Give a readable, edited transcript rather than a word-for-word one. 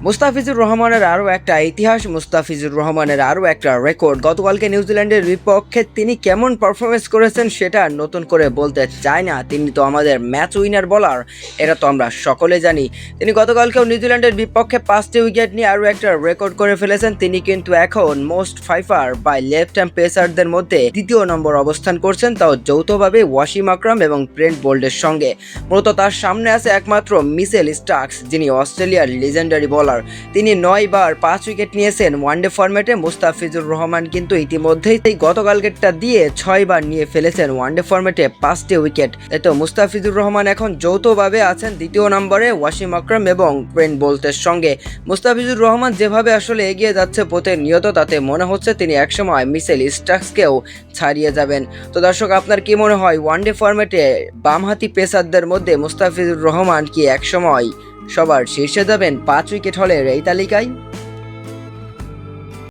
মুস্তাফিজুর রহমানের আরও একটা ইতিহাস, মুস্তাফিজুর রহমানের আরও একটা রেকর্ড। গতকালকে নিউজিল্যান্ডের বিপক্ষে তিনি কেমন পারফরমেন্স করেছেন সেটা নতুন করে বলতে চাই না। তিনি তো আমাদের ম্যাচ উইনার বোলার, এটা তো আমরা সকলে জানি। তিনি গতকালকেও নিউজিল্যান্ডের বিপক্ষে 5টি উইকেট নিয়ে আরও একটা রেকর্ড করে ফেলেছেন। তিনি কিন্তু এখন মোস্ট ফাইফার বা লেফট হ্যান্ড পেসারদের মধ্যে 2য় নম্বর অবস্থান করছেন, তাও যৌথভাবে ওয়াসিম আকরাম এবং ব্রেন্ট বোল্টের সঙ্গে। মূলত তার সামনে আছে একমাত্র মিচেল স্টার্কস, যিনি অস্ট্রেলিয়ার লিজেন্ডারি বোলার। তিনি 9 বার 5 উইকেট নিয়েছেন ওয়ানডে ফরম্যাটে। মুস্তাফিজুর রহমান কিন্তু ইতিমধ্যেই গতকালকেরটা দিয়ে 6 বার নিয়ে ফেলেছেন ওয়ানডে ফরম্যাটে 5টি উইকেট। এতো মুস্তাফিজুর রহমান এখন যৌথভাবে আছেন 2য় নম্বরে ওয়াসিম আকরাম এবং ব্রেন্ট বোল্টের সঙ্গে। মুস্তাফিজুর রহমান যেভাবে আসলে এগিয়ে যাচ্ছে প্রতিনিয়ত, তাতে মনে হচ্ছে তিনি একসময় মিচেল স্টার্কসকেও ছাড়িয়ে যাবেন। তো দর্শক, আপনার কি মনে হয় ওয়ানডে ফরম্যাটে বামহাতি পেসারদের মধ্যে মুস্তাফিজুর রহমান কি একসময় সবার শীর্ষে যাবেন 5 উইকেট হলের এই তালিকায়?